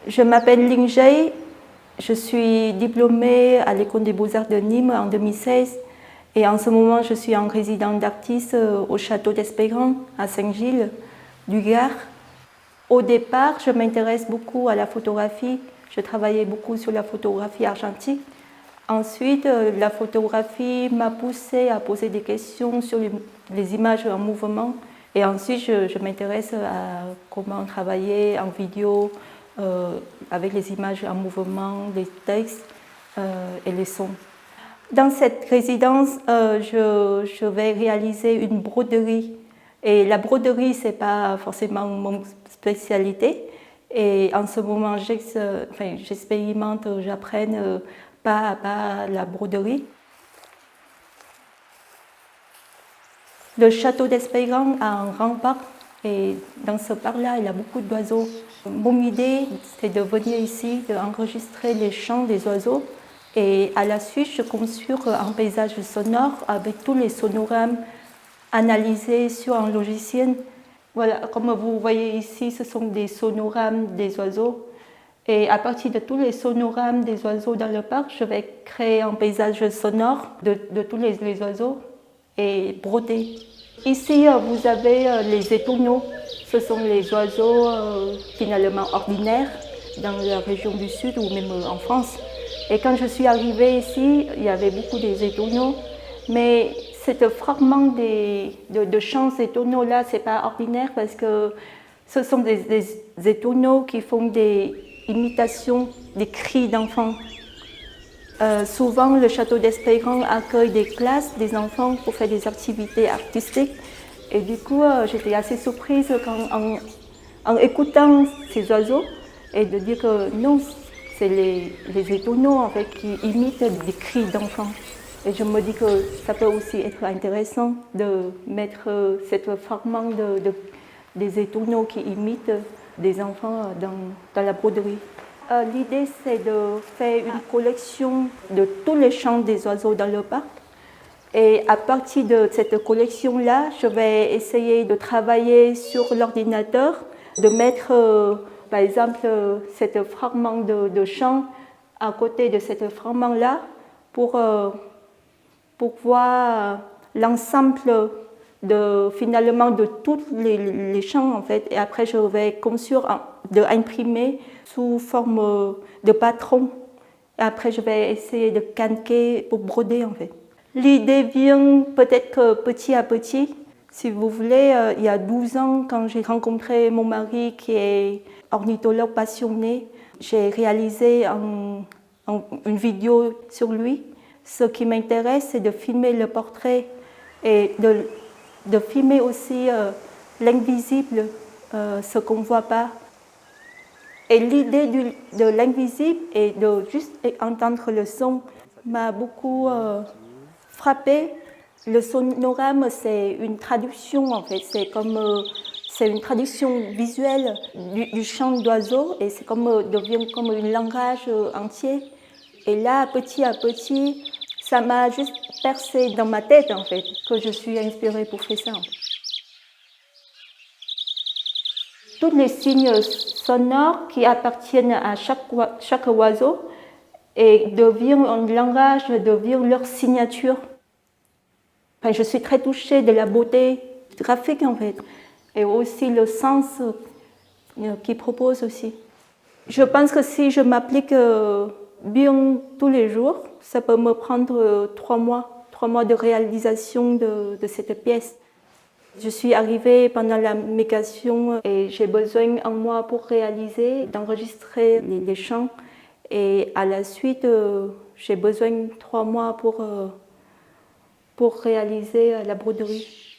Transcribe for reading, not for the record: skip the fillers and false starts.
Je m'appelle Ling Jay, je suis diplômée à l'École des Beaux-Arts de Nîmes en 2016 et en ce moment je suis en résidence d'artiste au Château d'Espérance à Saint-Gilles du Gard. Au départ, je m'intéresse beaucoup à la photographie, je travaillais beaucoup sur la photographie argentique. Ensuite, la photographie m'a poussée à poser des questions sur les images en mouvement. Et ensuite, je m'intéresse à comment travailler en vidéo avec les images en mouvement, les textes et les sons. Dans cette résidence, je vais réaliser une broderie. Et la broderie, ce n'est pas forcément mon spécialité. Et en ce moment, j'expérimente, j'apprends pas à pas la broderie. Le château d'Espérance a un grand parc et dans ce parc-là, il y a beaucoup d'oiseaux. Mon idée, c'est de venir ici, d'enregistrer les chants des oiseaux et à la suite, je construis un paysage sonore avec tous les sonogrammes analysés sur un logiciel. Voilà, comme vous voyez ici, ce sont des sonogrammes des oiseaux. Et à partir de tous les sonogrammes des oiseaux dans le parc, je vais créer un paysage sonore de tous les oiseaux et broder. Ici, vous avez les étourneaux. Ce sont les oiseaux finalement ordinaires dans la région du Sud ou même en France. Et quand je suis arrivée ici, il y avait beaucoup des étourneaux. Mais ce fragment de chants étourneaux-là, ce n'est pas ordinaire parce que ce sont des étourneaux qui font des imitations des cris d'enfants. Souvent, le château d'Espérance accueille des classes, des enfants pour faire des activités artistiques. Et du coup, j'étais assez surprise en écoutant ces oiseaux et de dire que non, c'est les étourneaux en fait, qui imitent des cris d'enfants. Et je me dis que ça peut aussi être intéressant de mettre cette fragment des étourneaux qui imitent des enfants dans la broderie. L'idée, c'est de faire une collection de tous les chants des oiseaux dans le parc. Et à partir de cette collection-là, je vais essayer de travailler sur l'ordinateur, de mettre, par exemple, ce fragment de chant à côté de ce fragment-là pour voir l'ensemble finalement de tous les chants en fait. Et après, je vais construire, imprimer sous forme de patron. Et après, je vais essayer de canquer pour broder en fait. L'idée vient peut-être que petit à petit. Si vous voulez, il y a 12 ans, quand j'ai rencontré mon mari qui est ornithologue passionné, j'ai réalisé une vidéo sur lui. Ce qui m'intéresse, c'est de filmer le portrait et de filmer aussi l'invisible, ce qu'on ne voit pas. Et l'idée de l'invisible et de juste entendre le son m'a beaucoup frappée. Le sonogramme, c'est une traduction en fait, c'est une traduction visuelle du chant d'oiseau et c'est devient comme un langage entier. Et là, petit à petit, ça m'a juste percé dans ma tête en fait, que je suis inspirée pour faire ça. Tous les signes sonores qui appartiennent à chaque oiseau et deviennent un langage, deviennent leur signature. Enfin, je suis très touchée de la beauté graphique en fait, et aussi le sens qu'ils proposent aussi. Je pense que si je m'applique bien tous les jours, ça peut me prendre 3 mois de réalisation de cette pièce. Je suis arrivée pendant la médication et j'ai besoin d'un mois pour réaliser, d'enregistrer les chants. Et à la suite, j'ai besoin de 3 mois pour réaliser la broderie.